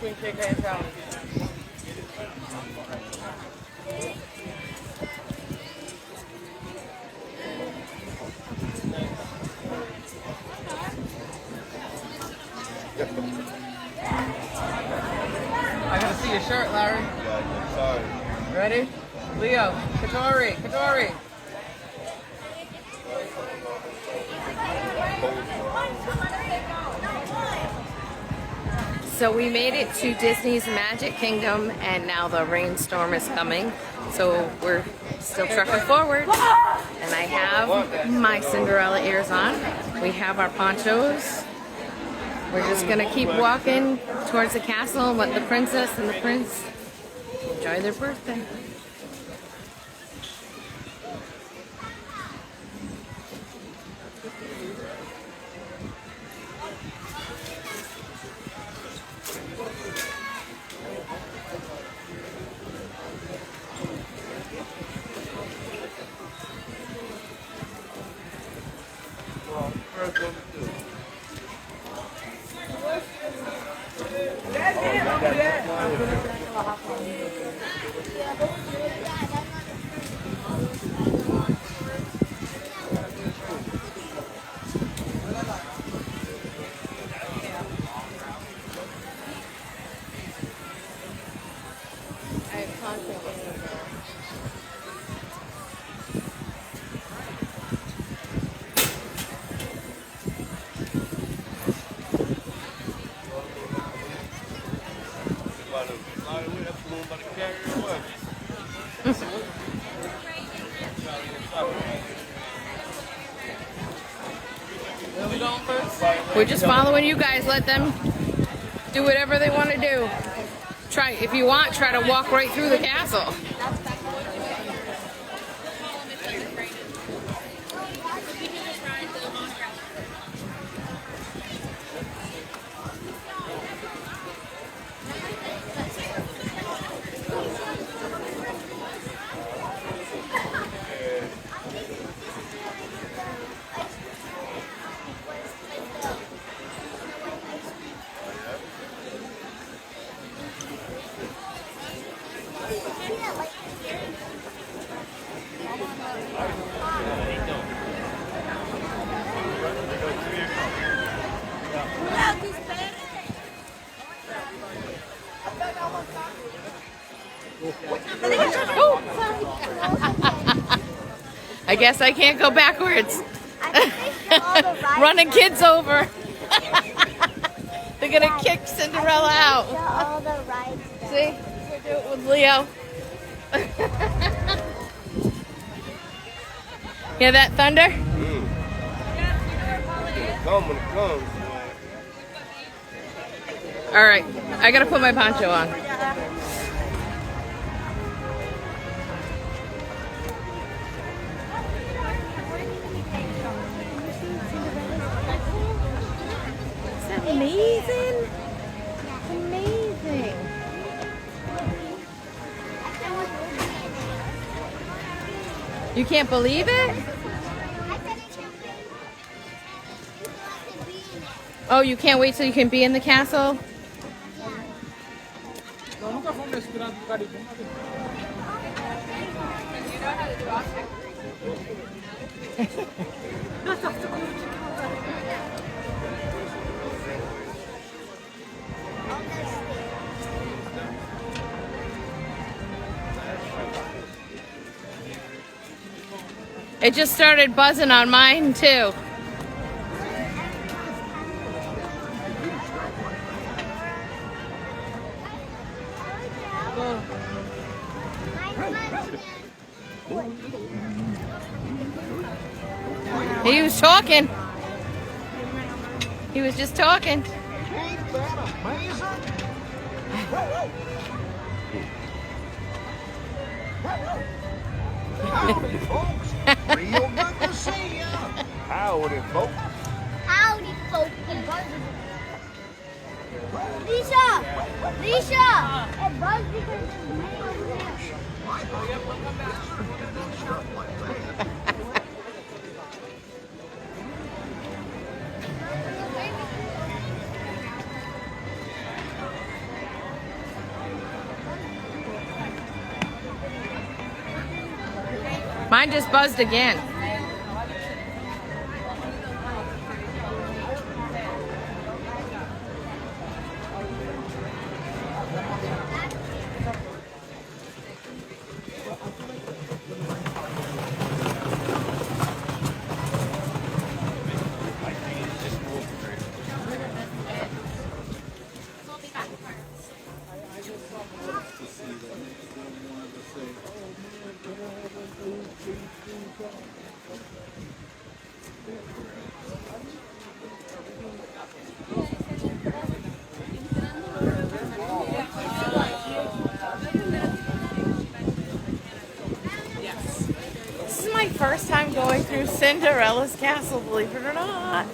Queen Cake Hand Challenge. I gotta see your shirt, Larry. Yeah, sorry. Ready? Leo, Katori. So we made it to Disney's Magic Kingdom, and now the rainstorm is coming. So we're still trucking forward. And I have my Cinderella ears on. We have our ponchos. We're just gonna keep walking towards the castle and let the princess and the prince enjoy their birthday. We're just following you guys. Let them do whatever they want to do. Try, if you want, try to walk right through the castle. I guess I can't go backwards. Running kids over. They're gonna kick Cinderella out. See? We'll do it with Leo. Hear that thunder? Come when it comes. All right, I gotta put my poncho on. Amazing. Amazing. You can't believe it? Oh, you can't wait till you can be in the castle? It just started buzzing on mine too. He was talking. He was just talking. Howdy, folks. Real good to see ya. Howdy, folks. Howdy, folks. Lisa! Lisa! It bugs because it's way over there. Mine just buzzed again. This is my first time going through Cinderella's castle, believe it or not.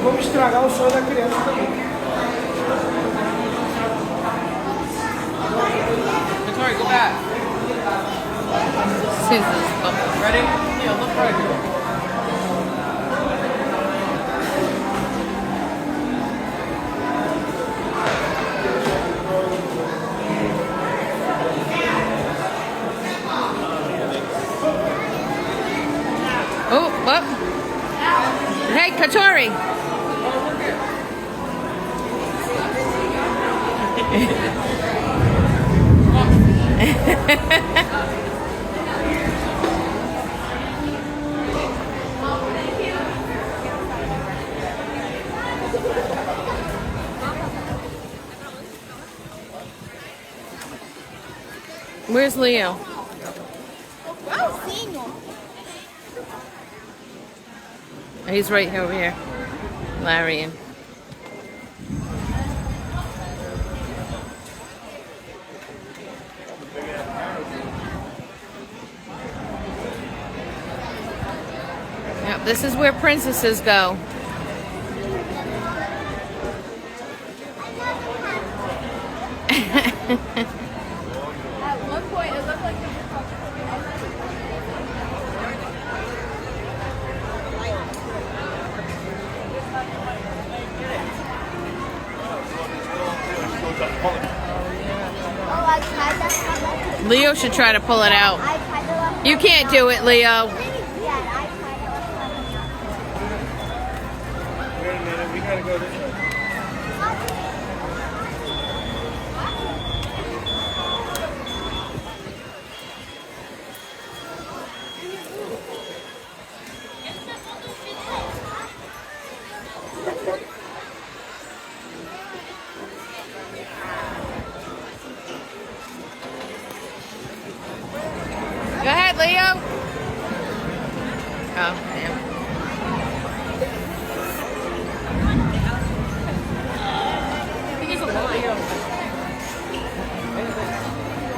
Vamos estragar o sonho da criança também. Victoria, go back. Susan's Ready? Yeah, look right here. Oh, what? Hey, Katori. Where's Leo? He's right over here. Larry and yep, this is where princesses go. At one point, it looked like oh, I tried that. Leo should try to pull it out. I tried the last You can't do it, Leo. Yeah, I tried it. Wait a minute, we gotta go this way. Go ahead, Leo. Oh, damn.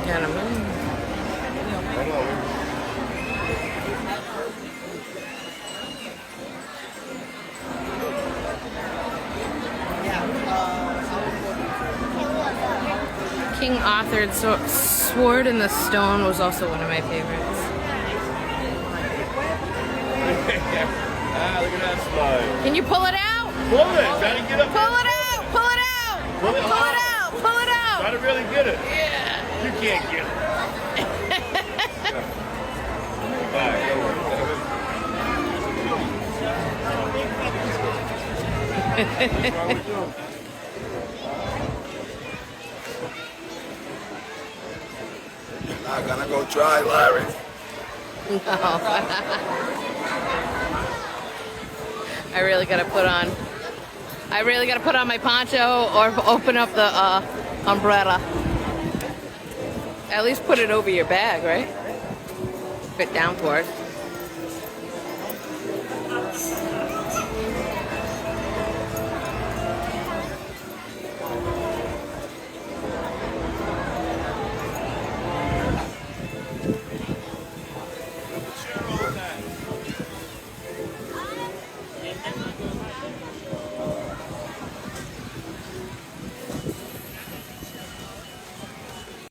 Gotta move. Hang on, wait. King Arthur's Sword in the Stone was also one of my favorites. Ah, look at that slide. Can you pull it out? Pull it! Try to get up. Pull it out! Pull it out! Pull it Pull it out. out! Pull it out! Try to really get it. Yeah. You can't get it. All right, don't worry. Not gonna go try, Larry. No. I really gotta put on my poncho or open up the umbrella. At least put it over your bag, right? If it downpours.